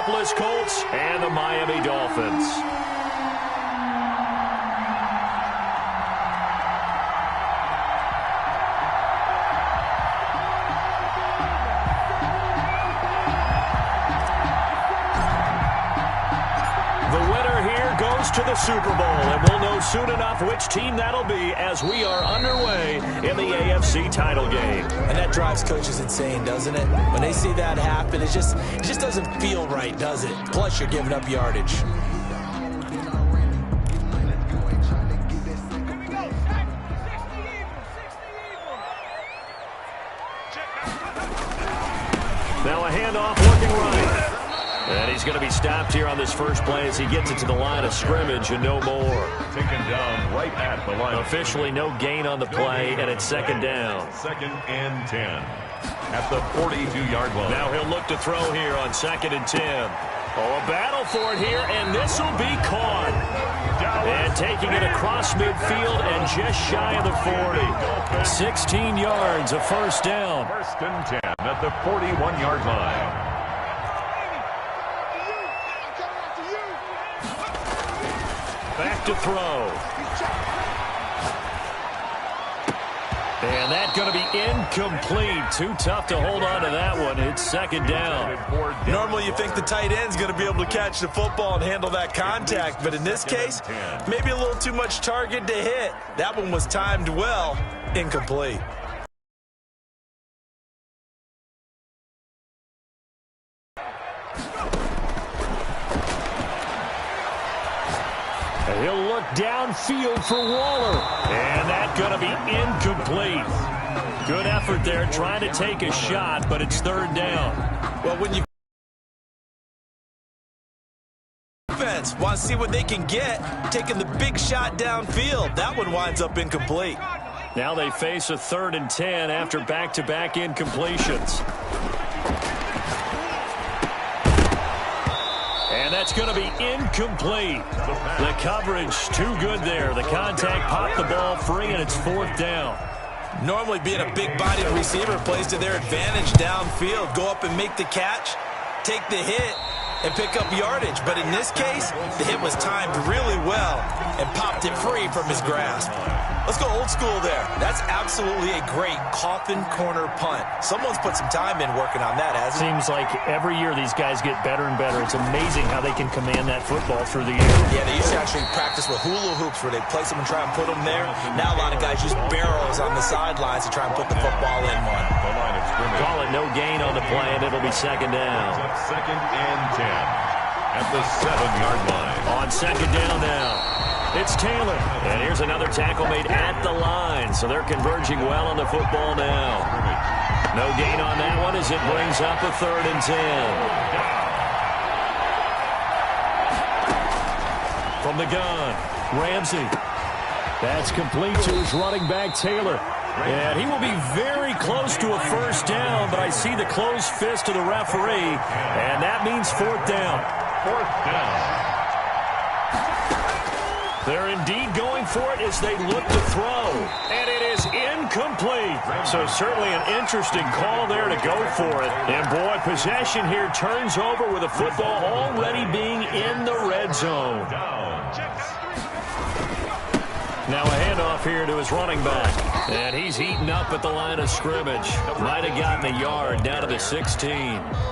Indianapolis Colts and the Miami Dolphins. To the Super Bowl, and we'll know soon enough which team that'll be as we are underway in the AFC title game. And that drives coaches insane, doesn't it? When they see that happen, it just doesn't feel right, does it? Plus, you're giving up yardage. Now a handoff looking right. And he's going to be stopped here on this first play as he gets it to the line of scrimmage and no more. Taken down right at the line. Officially no gain on the play, and it's second down. 2nd and 10 at the 42-yard line. Now he'll look to throw here on 2nd and 10. Oh, a battle for it here, and this will be caught. And taking it across midfield and just shy of the 40. 16 yards, a first down. 1st and 10 at the 41-yard line. Back to throw. And that's going to be incomplete. Too tough to hold on to that one. It's second down. Normally you think the tight end's going to be able to catch the football and handle that contact, but in this case, maybe a little too much target to hit. That one was timed well. Incomplete. He'll look downfield for Waller. And that's going to be incomplete. Good effort there trying to take a shot, but it's third down. Well, when you defense want to see what they can get, taking the big shot downfield, that one winds up incomplete. Now they face a 3rd and 10 after back-to-back incompletions. And that's going to be incomplete. The coverage too good there. The contact popped the ball free, and it's 4th down. Normally being a big-bodied receiver plays to their advantage downfield. Go up and make the catch, take the hit, and pick up yardage. But in this case, the hit was timed really well and popped it free from his grasp. Let's go old school there. That's absolutely a great coffin corner punt. Someone's put some time in working on that, hasn't it? Seems like every year these guys get better and better. It's amazing how they can command that football through the air. Yeah, they used to actually practice with hula hoops where they place them and try and put them there. Now a lot of guys use barrels on the sidelines to try and put the football in one. Call it no gain on the play, and it'll be second down. 2nd and 10 at the 7-yard line. On second down now. It's Taylor. And here's another tackle made at the line. So they're converging well on the football now. No gain on that one as it brings up a 3rd and 10. From the gun, Ramsey. That's complete to his running back, Taylor. And he will be very close to a first down, but I see the closed fist of the referee, and that means 4th down. 4th down. They're indeed going for it as they look to throw. And it is incomplete. So certainly an interesting call there to go for it. And boy, possession here turns over with the football already being in the red zone. Now a handoff here to his running back. And he's heating up at the line of scrimmage. Might have gotten a yard down to the 16.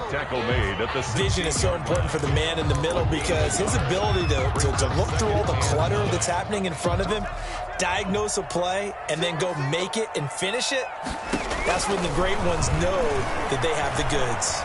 Tackle made at the 16. Vision is so important for the man in the middle because his ability to look through all the clutter that's happening in front of him, diagnose a play, and then go make it and finish it, that's when the great ones know that they have the goods.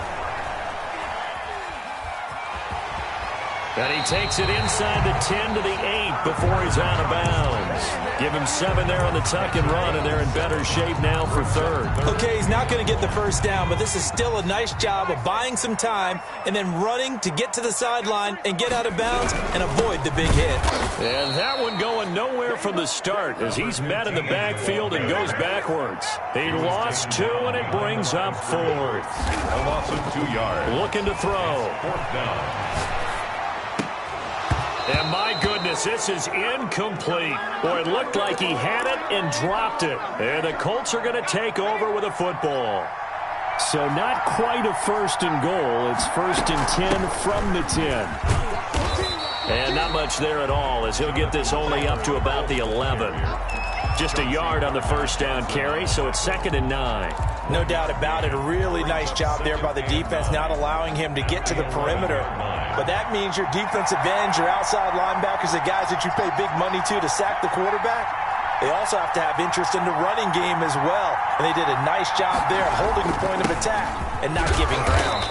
And he takes it inside the 10 to the 8 before he's out of bounds. Give him 7 there on the tuck and run, and they're in better shape now for 3rd. Okay, he's not going to get the first down, but this is still a nice job of buying some time and then running to get to the sideline and get out of bounds and avoid the big hit. And that one going nowhere from the start as he's met in the backfield and goes backwards. He lost 2, and it brings up 4th. A loss of 2 yards. Looking to throw. 4th down. And my goodness, this is incomplete. Boy, it looked like he had it and dropped it. And the Colts are going to take over with a football. So not quite a first and goal. It's 1st and 10 from the 10. And not much there at all as he'll get this only up to about the 11. Just a yard on the first down carry, so it's 2nd and 9. No doubt about it. A really nice job there by the defense, not allowing him to get to the perimeter. But that means your defensive ends, your outside linebackers, the guys that you pay big money to sack the quarterback, they also have to have interest in the running game as well. And they did a nice job there holding the point of attack and not giving ground.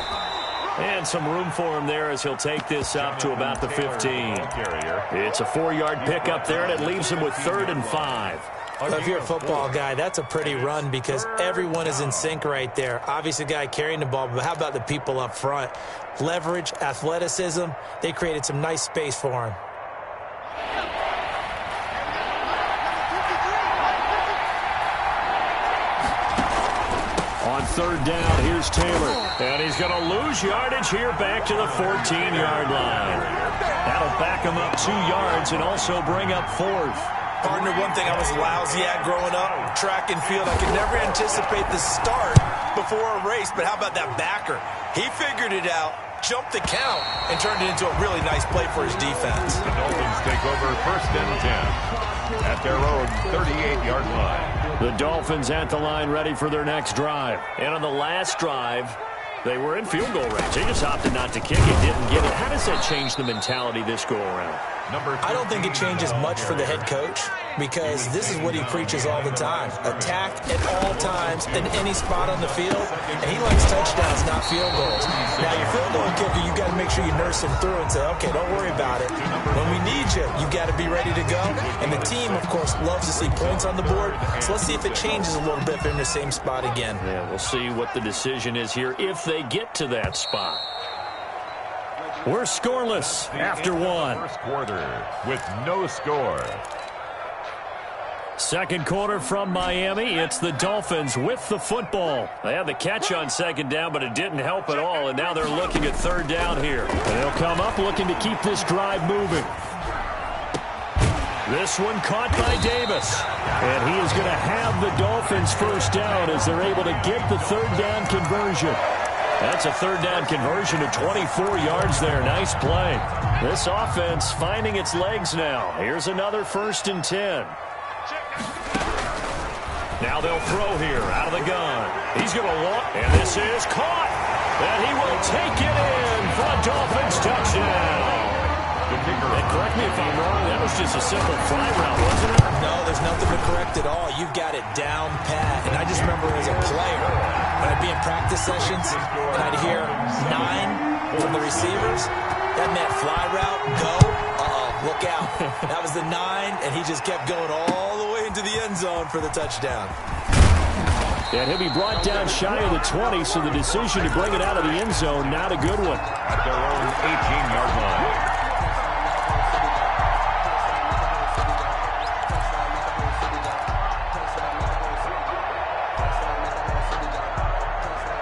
And some room for him there as he'll take this up to about the 15. It's a 4-yard pickup there, and it leaves him with 3rd and 5. Well, if you're a football guy, that's a pretty run because everyone is in sync right there. Obviously, the guy carrying the ball, but how about the people up front? Leverage, athleticism, they created some nice space for him. On 3rd down, here's Taylor. And he's going to lose yardage here back to the 14-yard line. That'll back him up 2 yards and also bring up 4th. Partner, one thing I was lousy at growing up, track and field, I could never anticipate the start before a race, but how about that backer? He figured it out, jumped the count, and turned it into a really nice play for his defense. The Dolphins take over 1st and 10 at their own 38-yard line. The Dolphins at the line ready for their next drive. And on the last drive, they were in field goal range. They just opted not to kick it, didn't get it. How does that change the mentality this go-around? I don't think it changes much for the head coach because this is what he preaches all the time. Attack at all times in any spot on the field. And he likes touchdowns, not field goals. Now, your field goal kicker, you got to make sure you nurse him through and say, okay, don't worry about it. When we need you, you got to be ready to go. And the team, of course, loves to see points on the board. So let's see if it changes a little bit if they're in the same spot again. Yeah, we'll see what the decision is here if they get to that spot. We're scoreless after 1. First quarter with no score. Second quarter from Miami. It's the Dolphins with the football. They had the catch on 2nd down, but it didn't help at all, and now they're looking at 3rd down here. And they'll come up looking to keep this drive moving. This one caught by Davis. And he is going to have the Dolphins first down as they're able to get the 3rd down conversion. That's a 3rd down conversion of 24 yards there. Nice play. This offense finding its legs now. Here's another 1st and 10. Now they'll throw here out of the gun. He's going to walk, and this is caught. And he will take it in for a Dolphins touchdown. And correct me if I'm wrong, that was just a simple fly route, wasn't it? No, there's nothing to correct at all. You've got it down pat. And I just remember as a player, when I'd be in practice sessions, and I'd hear 9 from the receivers, that meant fly route, go, look out. That was the 9, and he just kept going all the way into the end zone for the touchdown. And he'll be brought down shy of the 20, so the decision to bring it out of the end zone, not a good one. At their own 18-yard line.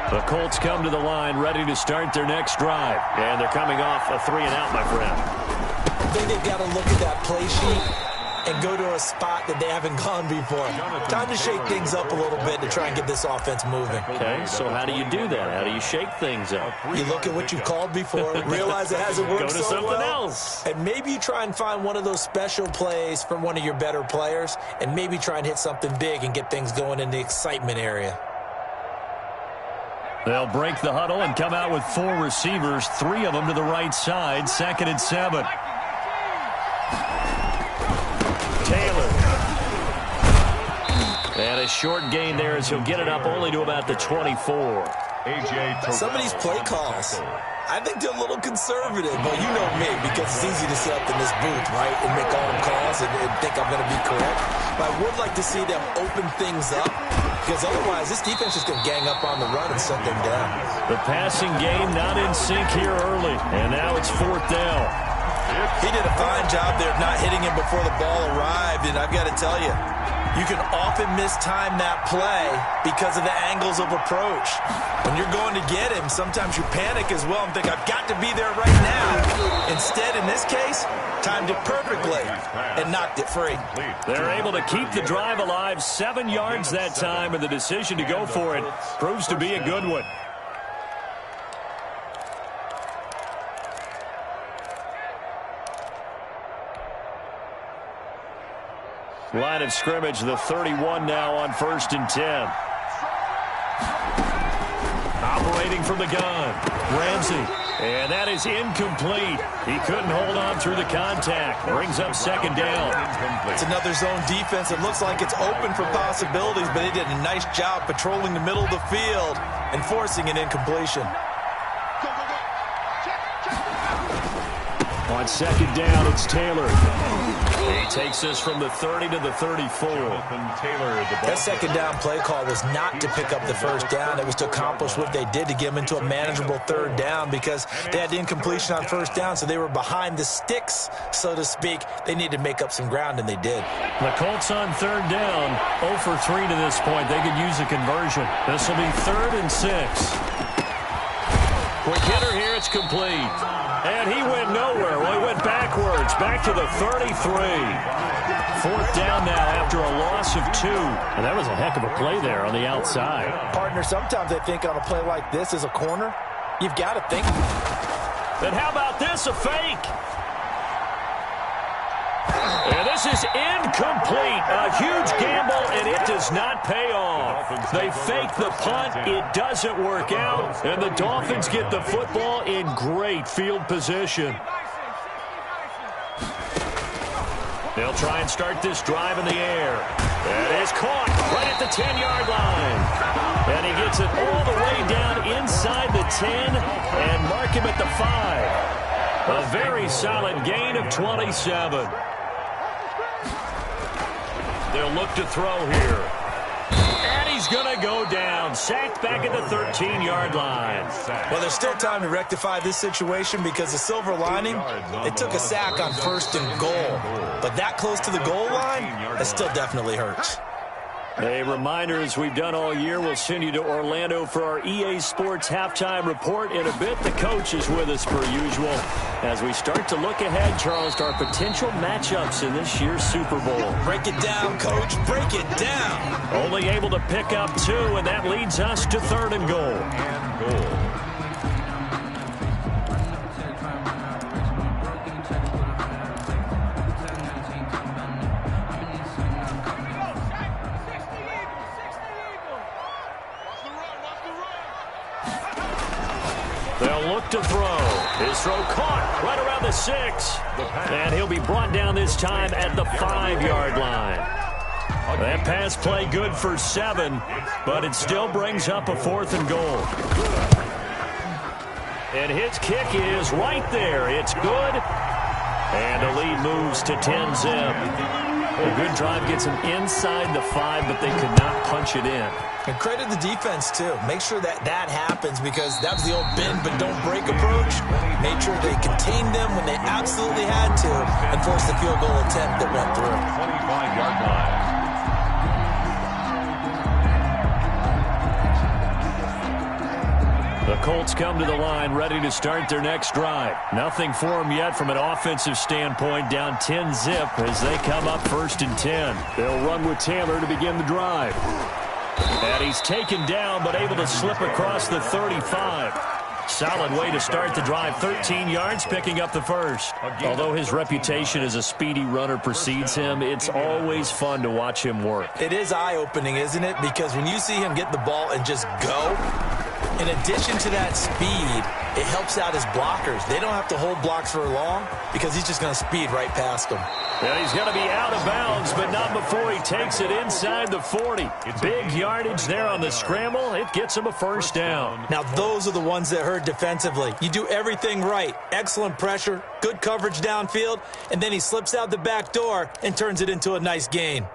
The Colts come to the line ready to start their next drive. And they're coming off a 3-and-out, my friend. I think they've got to look at that play sheet and go to a spot that they haven't gone before. Time to shake things up a little bit to try and get this offense moving. Okay, so how do you do that? How do you shake things up? You look at what you've called before, realize it hasn't worked Go to so something well, else. and maybe you try and find one of those special plays from one of your better players, and maybe try and hit something big and get things going in the excitement area. They'll break the huddle and come out with 4 receivers, 3 of them to the right side, 2nd and 7. Taylor. And a short gain there as he'll get it up only to about the 24. Some of these play calls, I think they're a little conservative, but you know me, because it's easy to sit up in this booth, right, and make all the calls and think I'm going to be correct. But I would like to see them open things up, because otherwise this defense is going to gang up on the run and shut them down. The passing game not in sync here early, and now it's 4th down. He did a fine job there of not hitting him before the ball arrived, and I've got to tell you, You can often mistime that play because of the angles of approach. When you're going to get him, sometimes you panic as well and think, I've got to be there right now. Instead, in this case, timed it perfectly and knocked it free. They're able to keep the drive alive, 7 yards that time, and the decision to go for it proves to be a good one. Line of scrimmage, the 31 now on 1st and 10. Operating from the gun, Ramsey. And that is incomplete. He couldn't hold on through the contact. Brings up 2nd down. It's another zone defense. It looks like it's open for possibilities, but they did a nice job patrolling the middle of the field and forcing an incompletion. On 2nd down, it's Taylor. He takes us from the 30 to the 34. That 2nd down play call was not to pick up the 1st down. It was to accomplish what they did to get them into a manageable 3rd down because they had incompletion on 1st down, so they were behind the sticks, so to speak. They needed to make up some ground, and they did. The Colts on 3rd down, 0 for 3 to this point. They could use a conversion. This will be 3rd and 6. Quick hitter here, it's complete. And he went nowhere. Well, he went backwards, back to the 33. 4th down now after a loss of 2. And that was a heck of a play there on the outside. Partner, sometimes I think on a play like this as a corner, you've got to think. And how about this, a fake? And this is incomplete. A huge gamble, and it does not pay off. They fake the punt. It doesn't work out, and the Dolphins get the football in great field position. They'll try and start this drive in the air. That is caught right at the 10-yard line. And he gets it all the way down inside the 10 and mark him at the 5. A very solid gain of 27. They'll look to throw here. And he's going to go down. Sacked back at the 13-yard line. Well, there's still time to rectify this situation because the silver lining, they took a sack on 1st and goal. But that close to the goal line, that still definitely hurts. A reminder, as we've done all year, we'll send you to Orlando for our EA Sports halftime report. In a bit, the coach is with us per usual as we start to look ahead, Charles, to our potential matchups in this year's Super Bowl. Break it down, Coach. Break it down. Only able to pick up 2, and that leads us to 3rd and goal. They'll look to throw. His throw caught right around the 6. And he'll be brought down this time at the 5-yard line. That pass play good for 7, but it still brings up a 4th and goal. And his kick is right there. It's good. And the lead moves to 10-zip. A good drive gets him inside the 5, but they could not punch it in. And credit the defense, too. Make sure that that happens because that was the old bend but don't break approach. Made sure they contained them when they absolutely had to and forced the field goal attempt that went through. 25-yard line. The Colts come to the line ready to start their next drive. Nothing for them yet from an offensive standpoint, down 10-zip as they come up 1st and 10. They'll run with Taylor to begin the drive. And he's taken down but able to slip across the 35. Solid way to start the drive. 13 yards, picking up the 1st. Although his reputation as a speedy runner precedes him, it's always fun to watch him work. It is eye-opening, isn't it? Because when you see him get the ball and just go, in addition to that speed, it helps out his blockers. They don't have to hold blocks for long because he's just going to speed right past them. And he's going to be out of bounds, but not before he takes it inside the 40. Big yardage there on the scramble. It gets him a 1st down. Now, those are the ones that hurt defensively. You do everything right. Excellent pressure, good coverage downfield, and then he slips out the back door and turns it into a nice gain.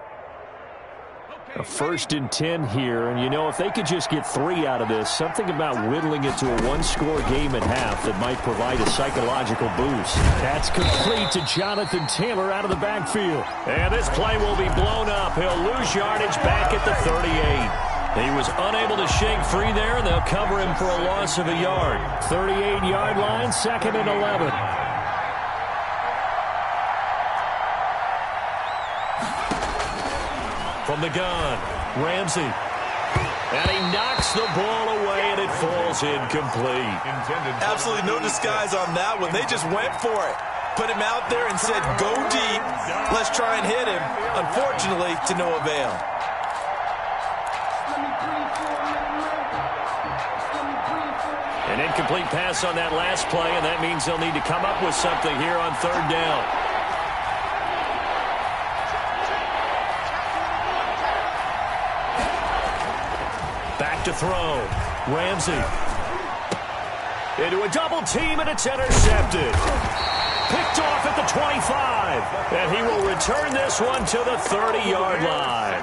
A 1st and 10 here, and you know, if they could just get 3 out of this, something about whittling it to a one-score game at half that might provide a psychological boost. That's complete to Jonathan Taylor out of the backfield. And this play will be blown up. He'll lose yardage back at the 38. He was unable to shake free there, and they'll cover him for a loss of a yard. 38-yard line, 2nd and 11. From the gun, Ramsey. And he knocks the ball away, and it falls incomplete. Absolutely no disguise on that one. They just went for it. Put him out there and said, go deep. Let's try and hit him. Unfortunately, to no avail. An incomplete pass on that last play, and that means they'll need to come up with something here on 3rd down. Back to throw. Ramsey. Into a double team, and it's intercepted. Picked off at the 25. And he will return this one to the 30-yard line.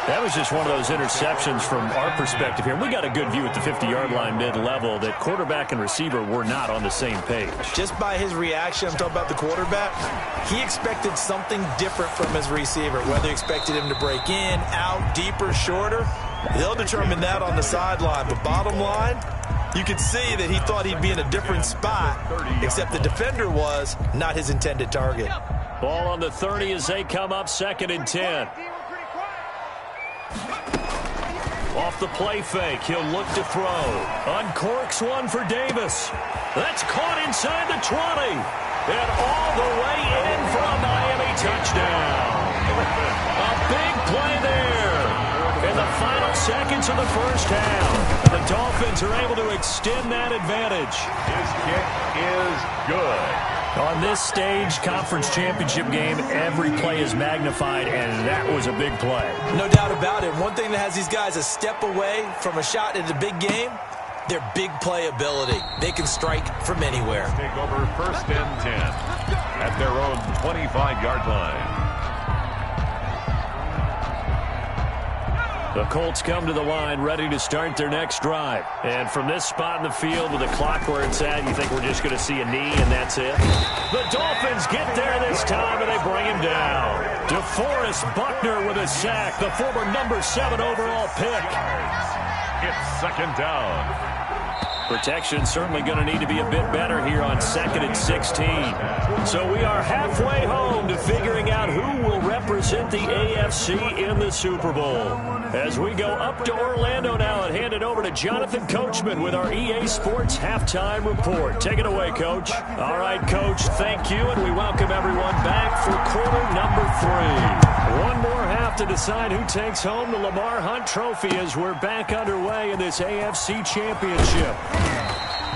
That was just one of those interceptions from our perspective here. We got a good view at the 50-yard line mid-level that quarterback and receiver were not on the same page. Just by his reaction, I'm talking about the quarterback, he expected something different from his receiver, whether he expected him to break in, out, deeper, shorter. They'll determine that on the sideline. But bottom line, you could see that he thought he'd be in a different spot, except the defender was not his intended target. Ball on the 30 as they come up, 2nd and 10. Off the play fake, he'll look to throw. Uncorks one for Davis. That's caught inside the 20. And all the way in for a Miami touchdown. A big play there. In the final seconds of the first half, the Dolphins are able to extend that advantage. His kick is good. On this stage, conference championship game, every play is magnified, and that was a big play. No doubt about it. One thing that has these guys a step away from a shot at the big game, their big play ability. They can strike from anywhere. Take over 1st and 10 at their own 25-yard line. The Colts come to the line ready to start their next drive. And from this spot in the field with the clock where it's at, you think we're just going to see a knee and that's it? The Dolphins get there this time and they bring him down. DeForest Buckner with a sack, the former number 7 overall pick. It's 2nd down. Protection certainly going to need to be a bit better here on 2nd and 16. So we are halfway home to figuring out who will represent the AFC in the Super Bowl. As we go up to Orlando now and hand it over to Jonathan Coachman with our EA Sports Halftime Report. Take it away, Coach. All right, Coach, thank you, and we welcome everyone back for quarter number 3. One more half to decide who takes home the Lamar Hunt Trophy as we're back underway in this AFC Championship.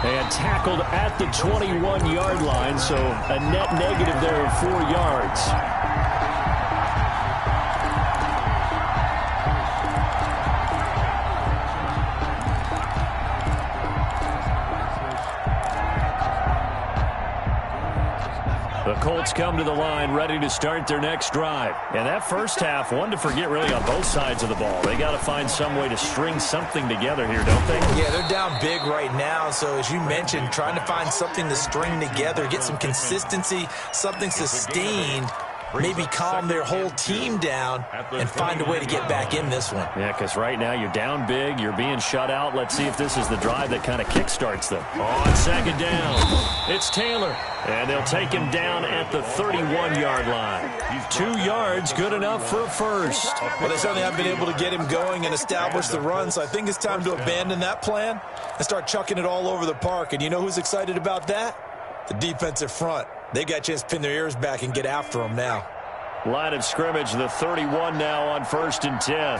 And tackled at the 21-yard line, so a net negative there of 4 yards. The Colts come to the line ready to start their next drive. And that first half, one to forget really on both sides of the ball. They got to find some way to string something together here, don't they? Yeah, they're down big right now. So as you mentioned, trying to find something to string together, get some consistency, something sustained, maybe calm their whole team down and find a way to get back in this one. Yeah, because right now you're down big, you're being shut out. Let's see if this is the drive that kind of kickstarts them. On 2nd down, it's Taylor. And they'll take him down at the 31-yard line. 2 yards, good enough for a first. Well, they certainly haven't been able to get him going and establish the run, so I think it's time to abandon that plan and start chucking it all over the park. And you know who's excited about that? The defensive front. They got a chance to pin their ears back and get after him now. Line of scrimmage, the 31 now on 1st and 10.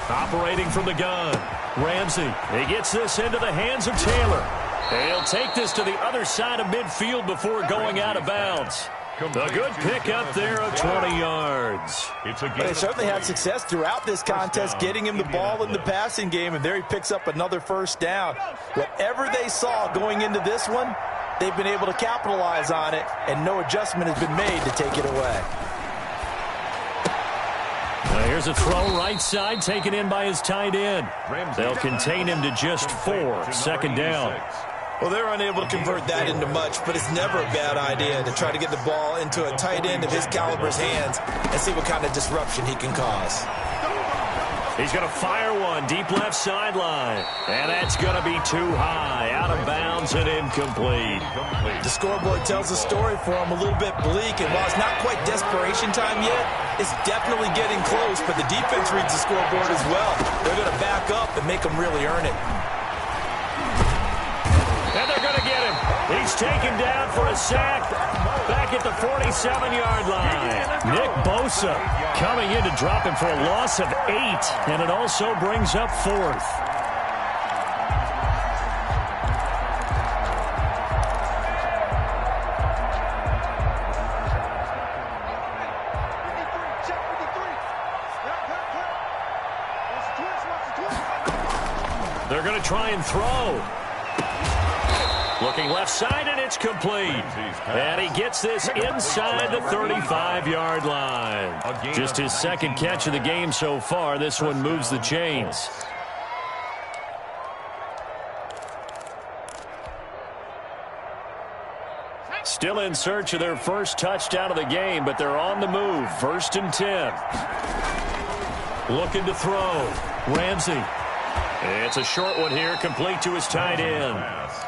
Operating from the gun, Ramsey. He gets this into the hands of Taylor. And he'll take this to the other side of midfield before going out of bounds. A good pickup there of 20 yards. But they certainly had success throughout this contest, getting him the ball in the passing game, and there he picks up another first down. Whatever they saw going into this one, they've been able to capitalize on it, and no adjustment has been made to take it away. Here's a throw right side taken in by his tight end. They'll contain him to just 4. Second down. Well, they're unable to convert that into much, but it's never a bad idea to try to get the ball into a tight end of his caliber's hands and see what kind of disruption he can cause. He's going to fire one deep left sideline. And that's going to be too high. Out of bounds and incomplete. The scoreboard tells a story for him a little bit bleak, and while it's not quite desperation time yet, it's definitely getting close, but the defense reads the scoreboard as well. They're going to back up and make him really earn it. And they're going to get him. He's taken down for a sack back at the 47-yard line. Nick Bosa coming in to drop him for a loss of 8, and it also brings up 4th. They're going to try and throw. Looking left side, and it's complete. And he gets this inside the 35-yard line. Just his second catch of the game so far. This one moves the chains. Still in search of their first touchdown of the game, but they're on the move. 1st and 10. Looking to throw. Ramsey. It's a short one here, complete to his tight end.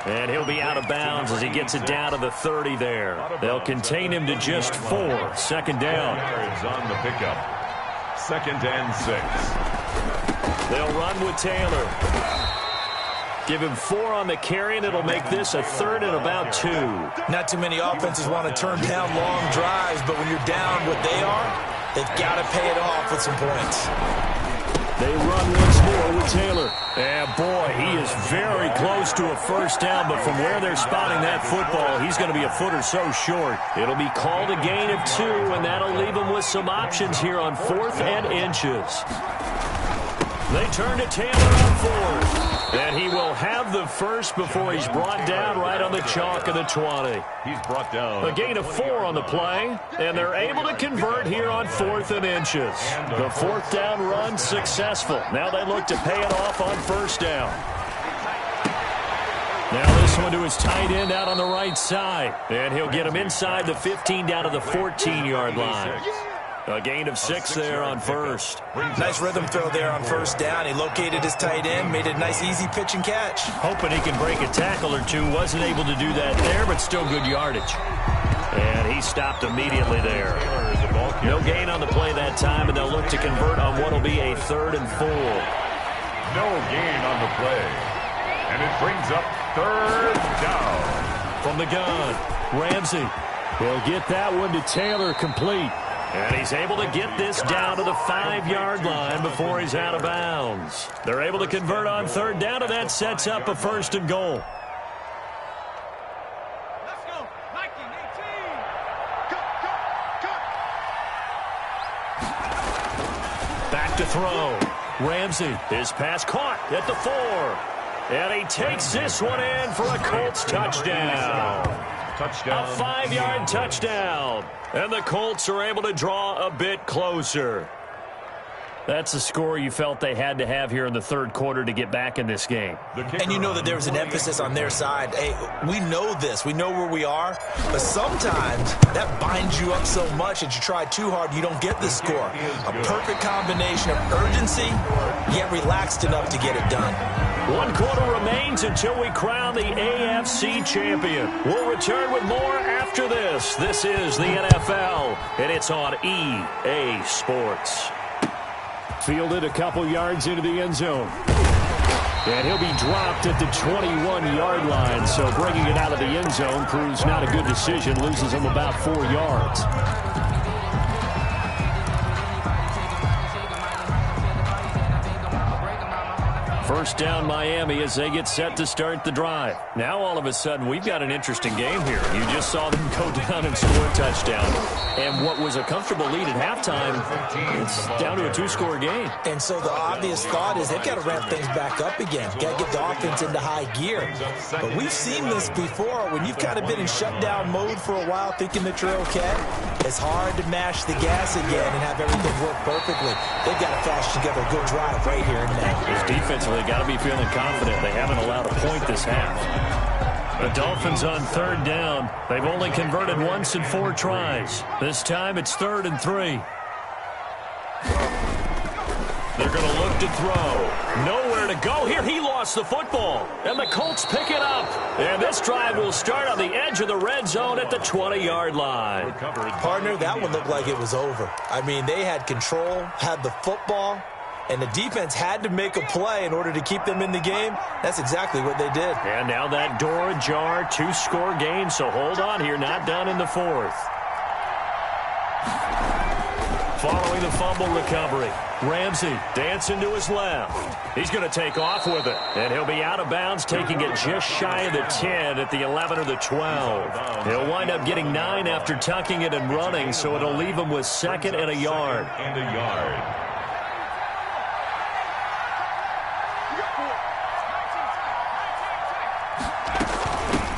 And he'll be out of bounds as he gets it down to the 30 there. They'll contain him to just 4. Second down. On the pickup. 2nd and 6. They'll run with Taylor. Give him 4 on the carry, and it'll make this a 3rd and about 2. Not too many offenses want to turn down long drives, but when you're down what they are, they've got to pay it off with some points. They run once more with Taylor. And, boy, he is very close to a first down, but from where they're spotting that football, he's going to be a foot or so short. It'll be called a gain of 2, and that'll leave him with some options here on 4th and inches. They turn to Taylor on 4th. And he will have the first before he's brought down right on the chalk of the 20. He's brought down. A gain of 4 on the play, and they're able to convert here on 4th and inches. The 4th down run successful. Now they look to pay it off on 1st down. Now this one to his tight end out on the right side. And he'll get him inside the 15 down to the 14-yard line. A gain of 6 there on 1st. Nice rhythm throw there on 1st down. He located his tight end, made a nice easy pitch and catch. Hoping he can break a tackle or two. Wasn't able to do that there, but still good yardage. And he stopped immediately there. No gain on the play that time, and they'll look to convert on what will be a 3rd and 4. No gain on the play. And it brings up 3rd down. From the gun, Ramsey. He'll get that one to Taylor complete. And he's able to get this down to the 5-yard line before he's out of bounds. They're able to convert on 3rd down, and that sets up a 1st and goal. Let's go. 19-18. Go. Back to throw. Ramsey, his pass caught at the 4. And he takes this one in for a Colts touchdown. Touchdown. A 5-yard touchdown. And the Colts are able to draw a bit closer. That's the score you felt they had to have here in the 3rd quarter to get back in this game. And you know that there's an emphasis on their side. Hey, we know this. We know where we are. But sometimes that binds you up so much that you try too hard, you don't get the score. A perfect combination of urgency, yet relaxed enough to get it done. 1 quarter remains until we crown the AFC champion. We'll return with more after this. This is the NFL, and it's on EA Sports. Fielded a couple yards into the end zone. And he'll be dropped at the 21-yard line, so bringing it out of the end zone proves not a good decision, loses him about 4 yards. First down Miami as they get set to start the drive. Now all of a sudden we've got an interesting game here. You just saw them go down and score a touchdown. And what was a comfortable lead at halftime, it's down to a two-score game. And so the obvious thought is they've got to ramp things back up again. Got to get the offense into high gear. But we've seen this before. When you've kind of been in shutdown mode for a while thinking that you're okay, it's hard to mash the gas again and have everything work perfectly. They've got to flash together a good drive right here and now. His defensively got to be feeling confident. They haven't allowed a point this half. The Dolphins on third down. They've only converted once in 4 tries. This time it's 3rd and 3. They're going to look to throw. Nowhere to go here. He lost the football. And the Colts pick it up. And this drive will start on the edge of the red zone at the 20-yard line. Partner, that one looked like it was over. I mean, they had control, had the football, and the defense had to make a play in order to keep them in the game. That's exactly what they did. And now that door ajar, 2-score game, so hold on here, not done in the 4th. Following the fumble recovery, Ramsey dancing to his left. He's going to take off with it, and he'll be out of bounds, taking it just shy of the 10 at the 11 or the 12. He'll wind up getting 9 after tucking it and running, so it'll leave him with 2nd and a yard.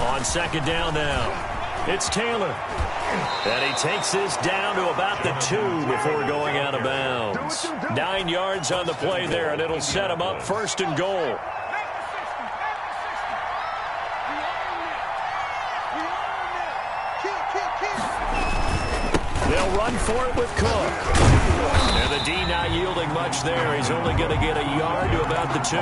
On 2nd down now, it's Taylor. And he takes this down to about the 2 before going out of bounds. 9 yards on the play there, and it'll set him up 1st and goal. They'll run for it with Cook. And the D not yielding much there. He's only going to get a yard to about the 2.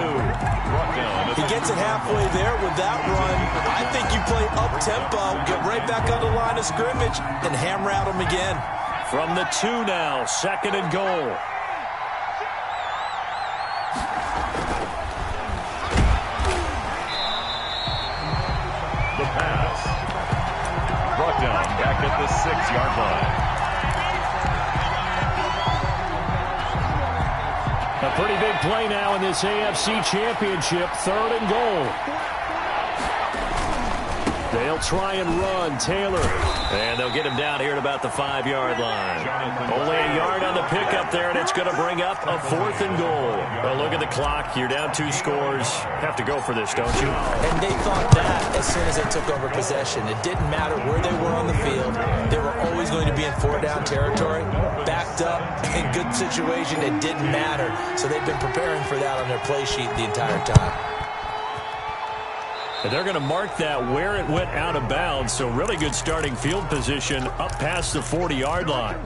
He gets it halfway there with that run. I think you play up-tempo, get right back on the line of scrimmage, and hammer out him again. From the 2 now, 2nd and goal. The pass. Brought down back at the 6-yard line. A pretty big play now in this AFC Championship. 3rd and goal. They'll try and run. Taylor. And they'll get him down here at about the 5-yard line. Only a yard on the pickup there, and it's going to bring up a 4th and goal. Well, look at the clock. You're down 2 scores. Have to go for this, don't you? And they thought that as soon as they took over possession. It didn't matter where they were on the field. They were always going to be in 4-down territory. Backed up, in good situation, it didn't matter. So they've been preparing for that on their play sheet the entire time. And they're going to mark that where it went out of bounds, so really good starting field position up past the 40-yard line.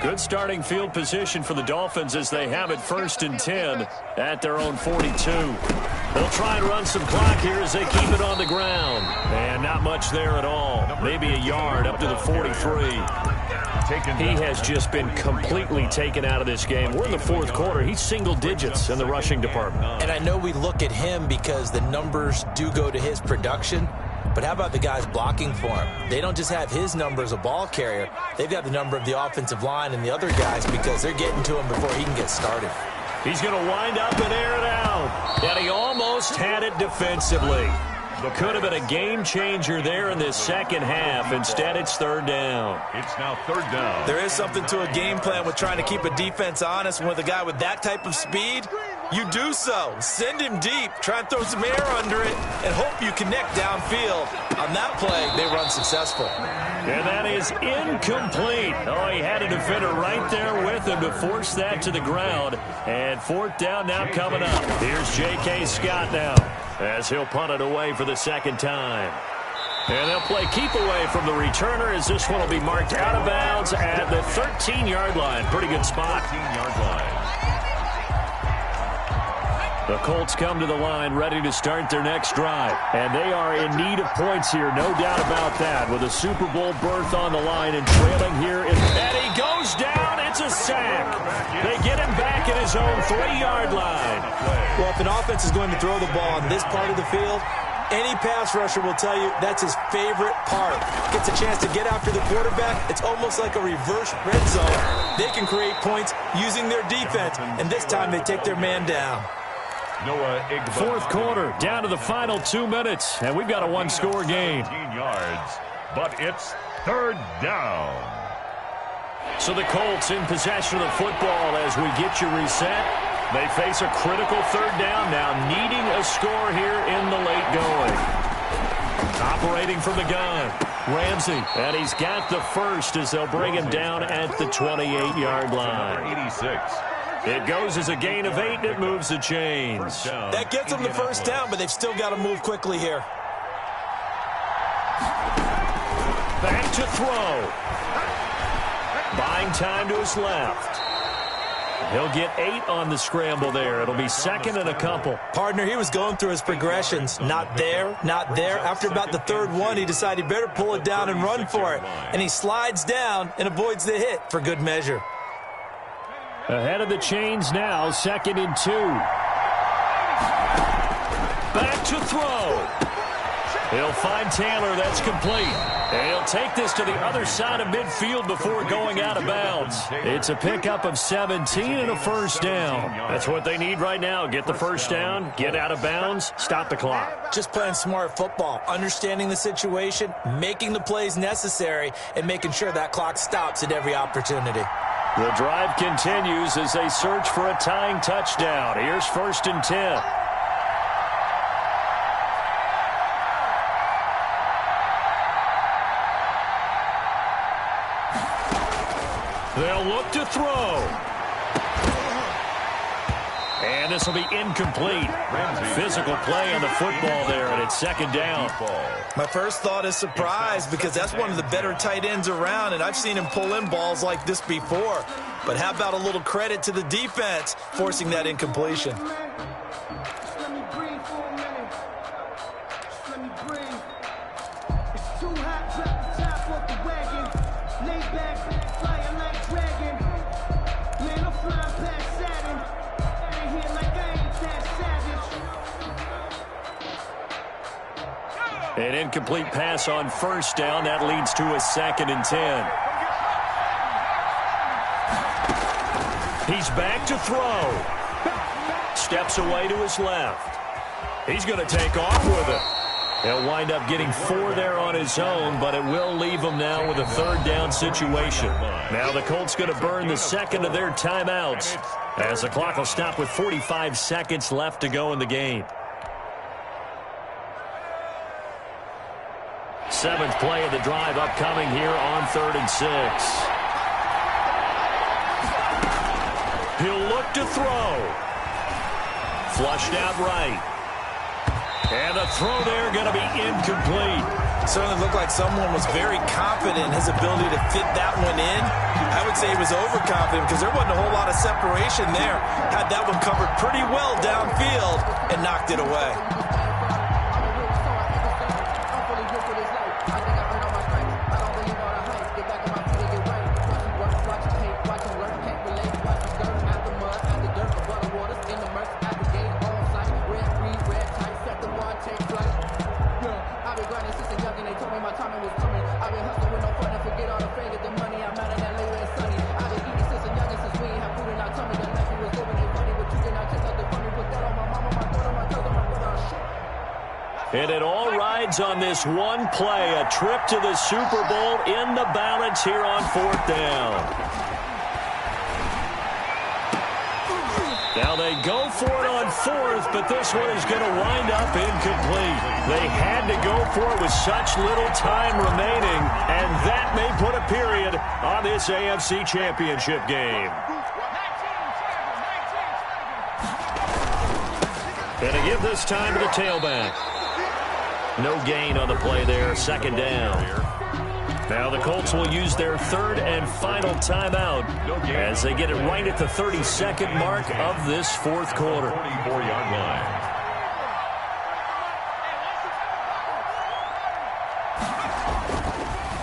Good starting field position for the Dolphins as they have it 1st and 10 at their own 42. They'll try and run some clock here as they keep it on the ground. And not much there at all. Maybe a yard up to the 43. He has just been completely taken out of this game. We're in the 4th quarter. He's single digits in the rushing department. And I know we look at him because the numbers do go to his production. But how about the guys blocking for him? They don't just have his number as a ball carrier. They've got the number of the offensive line and the other guys because they're getting to him before he can get started. He's going to wind up and air it out. And he almost had it defensively. Could have been a game changer there in this second half. Instead, it's 3rd down. It's now 3rd down. There is something to a game plan with trying to keep a defense honest. With a guy with that type of speed, you do so. Send him deep. Try and throw some air under it and hope you connect downfield. On that play, they run successful. And that is incomplete. Oh, he had a defender right there with him to force that to the ground. And 4th down now coming up. Here's J.K. Scott now as he'll punt it away for the 2nd time. And they'll play keep away from the returner as this one will be marked out of bounds at the 13-yard line. Pretty good spot. 13-yard line. The Colts come to the line ready to start their next drive. And they are in need of points here, no doubt about that, with a Super Bowl berth on the line and trailing here. And he goes down. It's a sack. They get him back at his own 3-yard line. Well, if an offense is going to throw the ball on this part of the field, any pass rusher will tell you that's his favorite part. Gets a chance to get after the quarterback. It's almost like a reverse red zone. They can create points using their defense, and this time they take their man down. Fourth quarter, down to the final 2 minutes, and we've got a one-score game. 15 yards, but it's third down. So the Colts in possession of the football as we get you reset. They face a critical third down now, needing a score here in the late going. Operating from the gun, Ramsey, and he's got the first as they'll bring him down at the 28-yard line. 86. It goes as a gain of 8, and it moves the chains. That gets them the first down, but they've still got to move quickly here. Back to throw. Buying time to his left. He'll get 8 on the scramble there. It'll be second and a couple. Partner, he was going through his progressions. Not there, not there. After about the third one, he decided he better pull it down and run for it. And he slides down and avoids the hit for good measure. Ahead of the chains now, second and 2. Back to throw. He'll find Taylor. That's complete. And he'll take this to the other side of midfield before going out of bounds. It's a pickup of 17 and a first down. That's what they need right now. Get the first down, get out of bounds, stop the clock. Just playing smart football, understanding the situation, making the plays necessary, and making sure that clock stops at every opportunity. The drive continues as they search for a tying touchdown. Here's first and 10. They'll look to throw. And this will be incomplete. Physical play on the football there, and it's second down. My first thought is surprise because that's one of the better tight ends around, and I've seen him pull in balls like this before. But how about a little credit to the defense forcing that incompletion? An incomplete pass on first down. That leads to a second and 10. He's back to throw. Steps away to his left. He's going to take off with it. He'll wind up getting 4 there on his own, but it will leave him now with a third down situation. Now the Colts going to burn the second of their timeouts as the clock will stop with 45 seconds left to go in the game. 7th play of the drive upcoming here on 3rd and 6. He'll look to throw. Flushed out right. And the throw there going to be incomplete. Certainly looked like someone was very confident in his ability to fit that one in. I would say he was overconfident because there wasn't a whole lot of separation there. Had that one covered pretty well downfield and knocked it away. And it all rides on this one play, a trip to the Super Bowl in the balance here on 4th down. Now they go for it on 4th, but this one is going to wind up incomplete. They had to go for it with such little time remaining, and that may put a period on this AFC Championship game. And to give this time to the tailback. No gain on the play there, second down. Now the Colts will use their third and final timeout as they get it right at the 32nd mark of this fourth quarter. 44-yard line.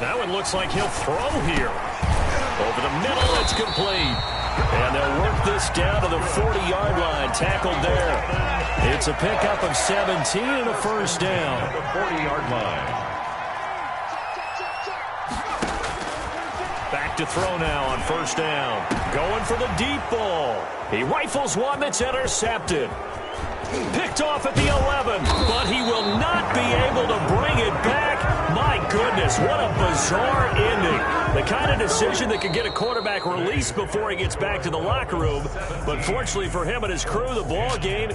Now it looks like he'll throw here. Over the middle, it's complete. And they'll work this down to the 40-yard line. Tackled there. It's a pickup of 17 and a first down. At the 40-yard line. Back to throw now on first down. Going for the deep ball. He rifles one that's intercepted. Picked off at the 11, but he will not be able to bring it back. My goodness, what a bizarre ending. The kind of decision that could get a quarterback released before he gets back to the locker room. But fortunately for him and his crew, the ball game